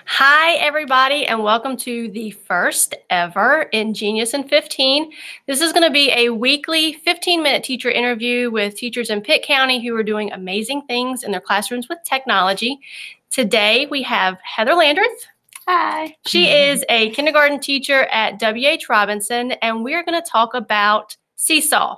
Hi, everybody, and welcome to the first ever Ingenious in 15. This is going to be a weekly 15-minute teacher interview with teachers in Pitt County who are doing amazing things in their classrooms with technology. Today, we have Heather Landreth. Hi. She is a kindergarten teacher at W.H. Robinson, and we are going to talk about SeeSaw.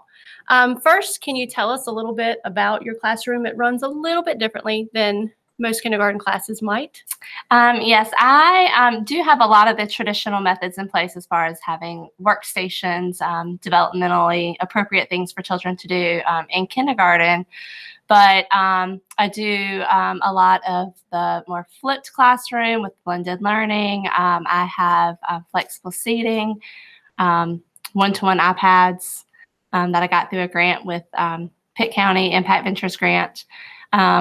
First, can you tell us a little bit about your classroom? It runs a little bit differently than most kindergarten classes might. Yes, I do have a lot of the traditional methods in place as far as having workstations, developmentally appropriate things for children to do in kindergarten. But I do a lot of the more flipped classroom with blended learning. I have flexible seating, one-to-one iPads that I got through a grant with Pitt County Impact Ventures grant.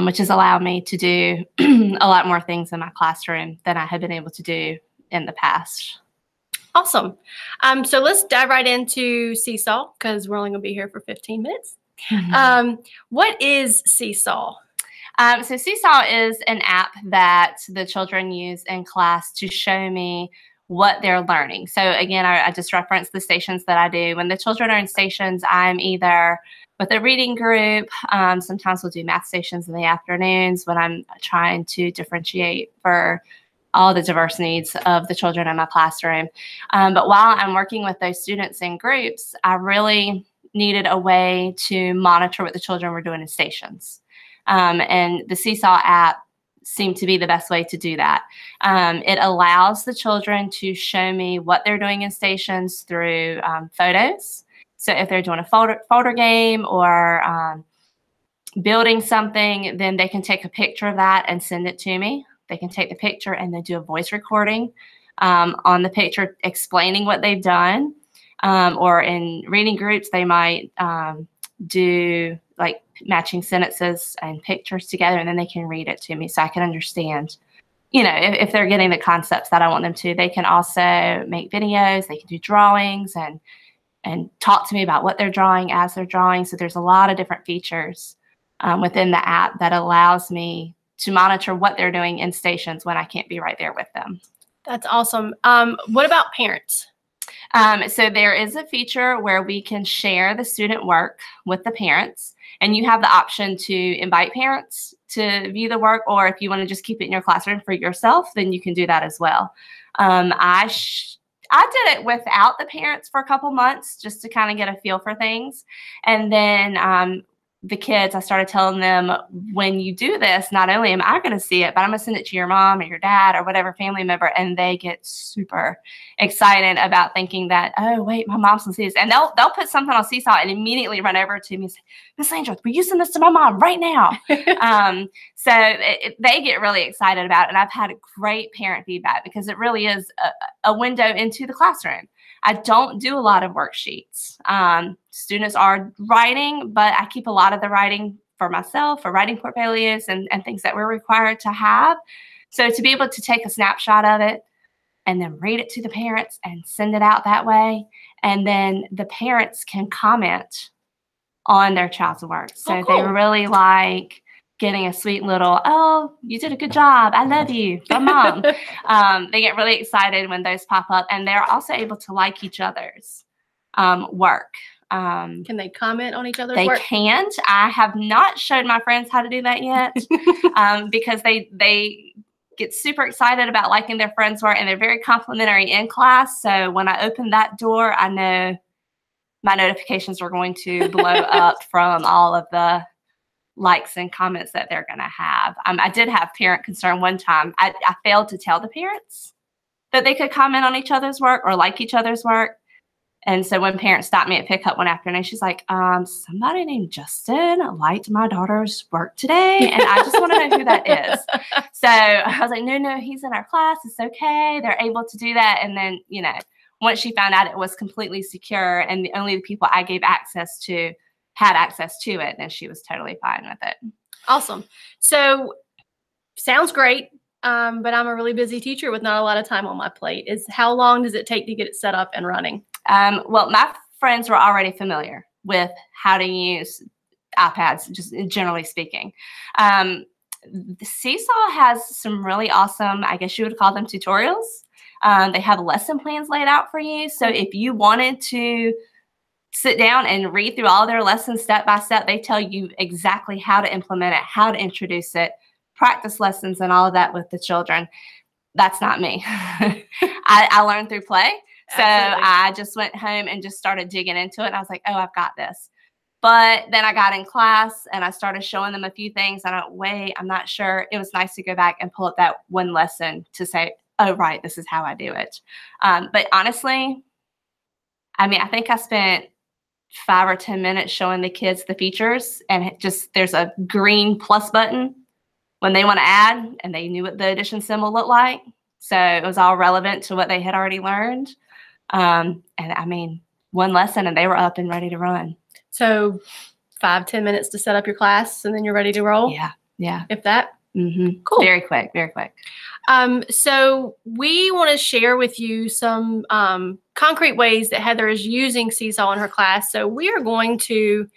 Which has allowed me to do a lot more things in my classroom than I had been able to do in the past. Awesome. So let's dive right into SeeSaw because we're only going to be here for 15 minutes. What is SeeSaw? So SeeSaw is an app that the children use in class to show me what they're learning. So again, I just referenced the stations that I do. When the children are in stations, I'm either with a reading group. Sometimes we'll do math stations in the afternoons when I'm trying to differentiate for all the diverse needs of the children in my classroom. But while I'm working with those students in groups, I really needed a way to monitor what the children were doing in stations. And the SeeSaw app seemed to be the best way to do that. It allows the children to show me what they're doing in stations through photos. So if they're doing a folder game or building something, then they can take a picture of that and send it to me. They can take the picture and then do a voice recording on the picture explaining what they've done. Or in reading groups, they might do like matching sentences and pictures together, and then they can read it to me so I can understand, you know, if they're getting the concepts that I want them to. They can also make videos, they can do drawings and talk to me about what they're drawing as they're drawing. So there's a lot of different features within the app that allows me to monitor what they're doing in stations when I can't be right there with them. That's awesome. What about parents? So there is a feature where we can share the student work with the parents, and you have the option to invite parents to view the work, or if you want to just keep it in your classroom for yourself, then you can do that as well. I did it without the parents for a couple months just to kind of get a feel for things. And then the kids, I started telling them, when you do this, not only am I going to see it, but I'm going to send it to your mom or your dad or whatever family member. And they get super excited about thinking that, oh, wait, my mom's going to see this. And they'll put something on SeeSaw and immediately run over to me and say, Miss Landreth, will you send this to my mom right now? So they get really excited about it. And I've had great parent feedback because it really is a window into the classroom. I don't do a lot of worksheets. Students are writing, but I keep a lot of the writing for myself, for writing portfolios and things that we're required to have. So to be able to take a snapshot of it and then read it to the parents and send it out that way, and then the parents can comment on their child's work. So cool. They really like getting a sweet little, oh, you did a good job, I love you, from mom. They get really excited when those pop up, and they're also able to like each other's work. Can they comment on each other's work? They can't. I have not showed my friends how to do that yet because they get super excited about liking their friends' work, and they're very complimentary in class. So when I open that door, I know my notifications are going to blow up from all of the likes and comments that they're going to have. I did have parent concern one time. I failed to tell the parents that they could comment on each other's work or like each other's work. And so when parents stopped me at pickup one afternoon, she's like, somebody named Justin liked my daughter's work today, and I just want to know who that is. So I was like, no, he's in our class. It's okay. They're able to do that. And then, you know, once she found out it was completely secure and only the people I gave access to had access to it, then she was totally fine with it. Awesome. So sounds great. But I'm a really busy teacher with not a lot of time on my plate. How long does it take to get it set up and running? Well, my friends were already familiar with how to use iPads, just generally speaking. SeeSaw has some really awesome, I guess you would call them tutorials. They have lesson plans laid out for you. So if you wanted to sit down and read through all their lessons step by step, they tell you exactly how to implement it, how to introduce it, practice lessons and all of that with the children. That's not me. I learned through play. So Absolutely. I just went home and just started digging into it. And I was like, oh, I've got this. But then I got in class and I started showing them a few things. I don't, wait, I'm not sure. It was nice to go back and pull up that one lesson to say, oh, right, this is how I do it. But honestly, I mean, I think I spent 5 or 10 minutes showing the kids the features, and it just, there's a green plus button when they want to add, and they knew what the addition symbol looked like. So it was all relevant to what they had already learned. And I mean, one lesson and they were up and ready to run. So 5-10 minutes to set up your class and then you're ready to roll? Yeah. Yeah. If that? Mm-hmm. Cool. Very quick. Very quick. So we want to share with you some concrete ways that Heather is using SeeSaw in her class. So we are going to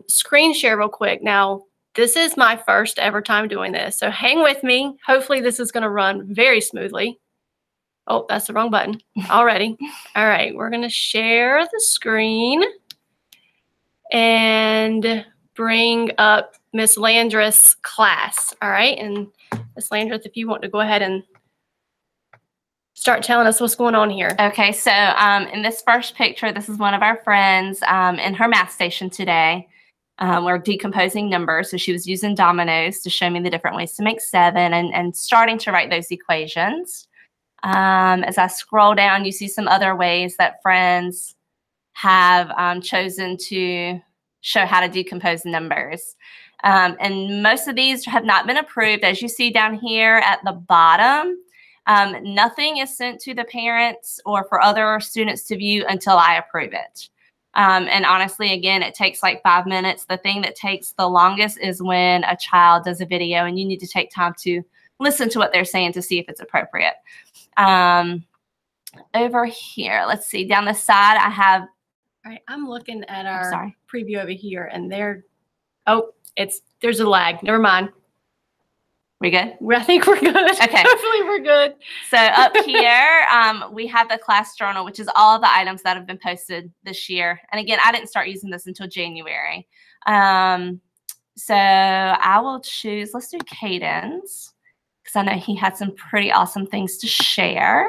screen share real quick. Now, this is my first ever time doing this, so hang with me. Hopefully this is going to run very smoothly. Oh, that's the wrong button already. All right, we're going to share the screen and bring up Miss Landreth's class. All right, and Miss Landreth, if you want to go ahead and start telling us what's going on here. Okay, so in this first picture, this is one of our friends in her math station today. We're decomposing numbers, so she was using dominoes to show me the different ways to make 7 and starting to write those equations. As I scroll down, you see some other ways that friends have chosen to show how to decompose numbers. And most of these have not been approved. As you see down here at the bottom, nothing is sent to the parents or for other students to view until I approve it. And honestly, again, it takes like 5 minutes. The thing that takes the longest is when a child does a video and you need to take time to listen to what they're saying to see if it's appropriate. Over here, let's see, down the side, I have. All right, I'm looking at our preview over here, and there's a lag. Never mind. We good? I think we're good. Okay. Hopefully we're good. So up here, we have the class journal, which is all of the items that have been posted this year. And again, I didn't start using this until January. So I will choose, let's do Cadence, because I know he had some pretty awesome things to share.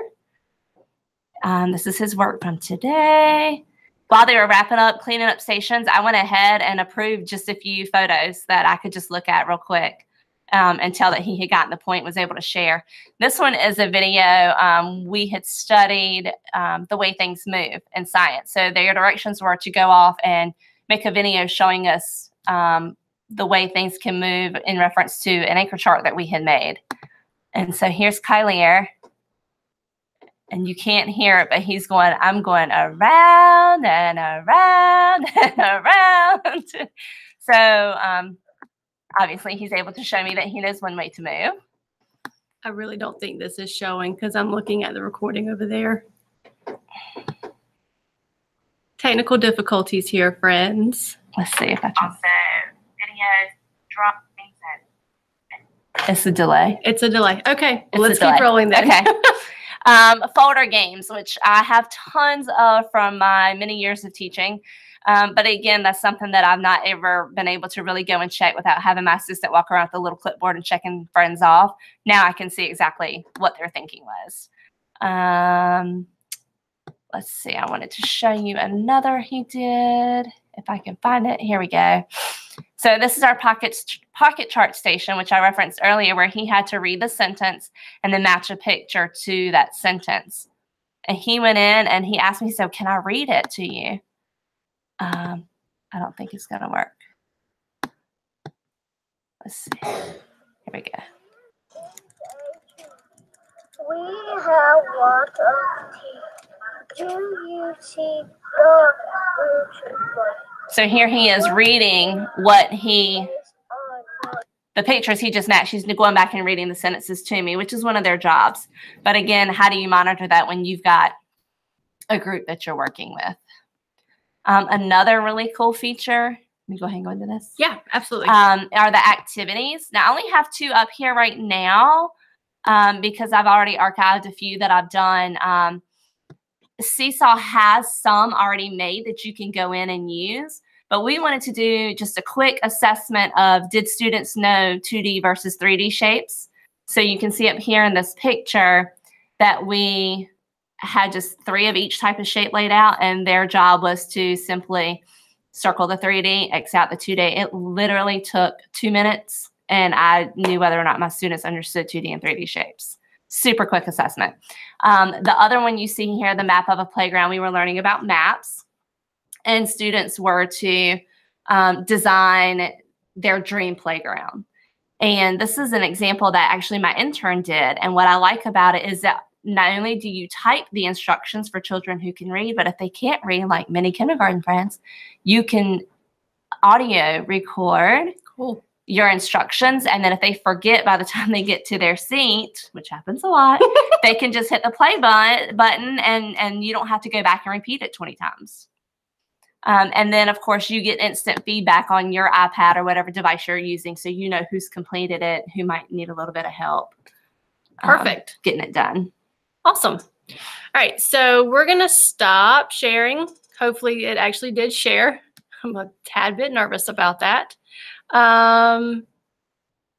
This is his work from today. While they were wrapping up, cleaning up stations, I went ahead and approved just a few photos that I could just look at real quick and tell that he had gotten the point, was able to share. This one is a video. We had studied the way things move in science. So their directions were to go off and make a video showing us the way things can move in reference to an anchor chart that we had made. And so here's Kylier. And you can't hear it, but he's going, I'm going around and around and around. So obviously he's able to show me that he knows one way to move. I really don't think this is showing because I'm looking at the recording over there. Technical difficulties here, friends. Let's see if I can. Also, videos, dropping. It's a delay. It's a delay. Okay, well, let's keep rolling then. Okay. Folder games, which I have tons of from my many years of teaching. But again, that's something that I've not ever been able to really go and check without having my assistant walk around with the little clipboard and checking friends off. Now I can see exactly what their thinking was. Let's see. I wanted to show you another he did. If I can find it. Here we go. So this is our pocket chart station, which I referenced earlier, where he had to read the sentence and then match a picture to that sentence. And he went in and he asked me, so can I read it to you? I don't think it's going to work. Let's see. Here we go. We have water. Do you see the So here he is reading what the pictures he just matched. He's going back and reading the sentences to me, which is one of their jobs. But again, how do you monitor that when you've got a group that you're working with? Another really cool feature me go ahead and go into this. Yeah, absolutely. Are the activities. Now, I only have 2 up here right now because I've already archived a few that I've done. SeeSaw has some already made that you can go in and use, but we wanted to do just a quick assessment of, did students know 2D versus 3D shapes? So you can see up here in this picture that we had just 3 of each type of shape laid out, and their job was to simply circle the 3D, X out the 2D. It literally took 2 minutes, and I knew whether or not my students understood 2D and 3D shapes. Super quick assessment. The other one you see here, the map of a playground, we were learning about maps, and students were to design their dream playground. And this is an example that actually my intern did. And what I like about it is that not only do you type the instructions for children who can read, but if they can't read, like many kindergarten friends, you can audio record your instructions. And then if they forget by the time they get to their seat, which happens a lot, they can just hit the play button and you don't have to go back and repeat it 20 times. And then, of course, you get instant feedback on your iPad or whatever device you're using, so you know who's completed it, who might need a little bit of help. Perfect. Getting it done. Awesome. All right, so we're going to stop sharing. Hopefully it actually did share. I'm a tad bit nervous about that.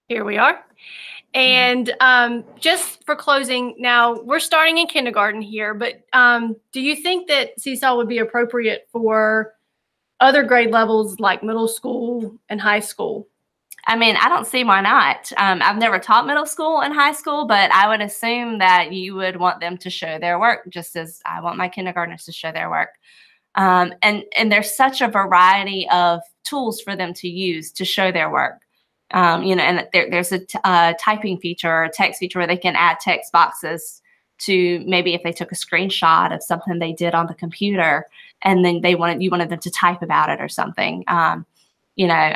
Here we are. And just for closing, now we're starting in kindergarten here, but do you think that SeeSaw would be appropriate for other grade levels like middle school and high school? I mean, I don't see why not. I've never taught middle school and high school, but I would assume that you would want them to show their work just as I want my kindergartners to show their work. And there's such a variety of tools for them to use to show their work. You know, and there's a typing feature or a text feature where they can add text boxes to maybe if they took a screenshot of something they did on the computer and then you wanted them to type about it or something. You know,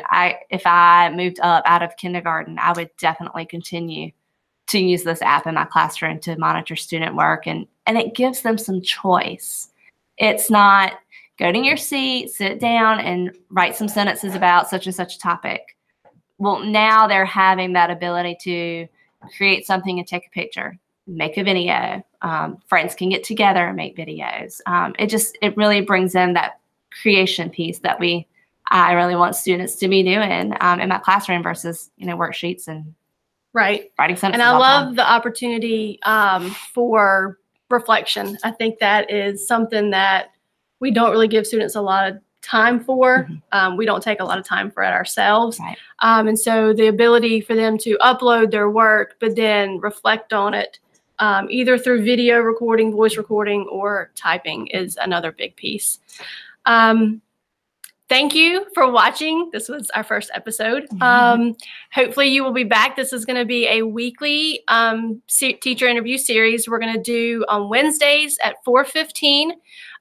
if I moved up out of kindergarten, I would definitely continue to use this app in my classroom to monitor student work, and it gives them some choice. It's not go to your seat, sit down, and write some sentences about such and such a topic. Well, now they're having that ability to create something and take a picture, make a video. Friends can get together and make videos. It really brings in that creation piece that I really want students to be doing in my classroom versus, you know, worksheets and writing sentences. And I love the opportunity for reflection. I think that is something that we don't really give students a lot of time for. We don't take a lot of time for it ourselves. Right. And so the ability for them to upload their work, but then reflect on it, either through video recording, voice recording, or typing is another big piece. Thank you for watching. This was our first episode. Hopefully you will be back. This is going to be a weekly teacher interview series we're going to do on Wednesdays at 4:15.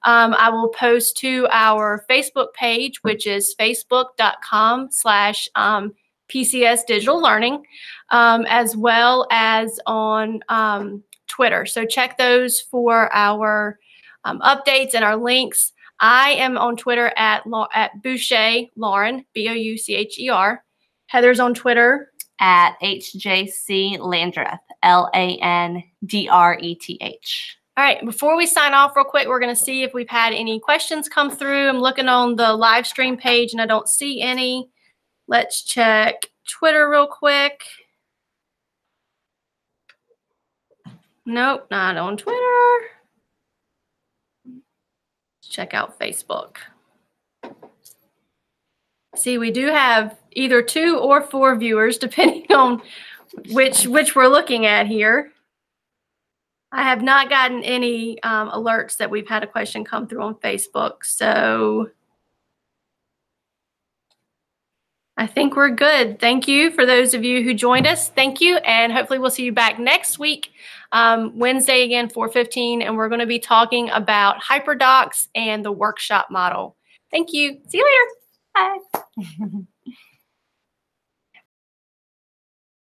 I will post to our Facebook page, which is facebook.com/PCS Digital Learning, as well as on Twitter. So check those for our updates and our links. I am on Twitter at Boucher Lauren, Boucher. Heather's on Twitter at HJC Landreth, Landreth. All right, before we sign off real quick, we're going to see if we've had any questions come through. I'm looking on the live stream page and I don't see any. Let's check Twitter real quick. Nope, not on Twitter. Let's check out Facebook. See, we do have either 2 or 4 viewers, depending on which we're looking at here. I have not gotten any alerts that we've had a question come through on Facebook, so I think we're good. Thank you for those of you who joined us. Thank you, and hopefully we'll see you back next week, Wednesday again, 4:15, and we're going to be talking about hyperdocs and the workshop model. Thank you. See you later. Bye.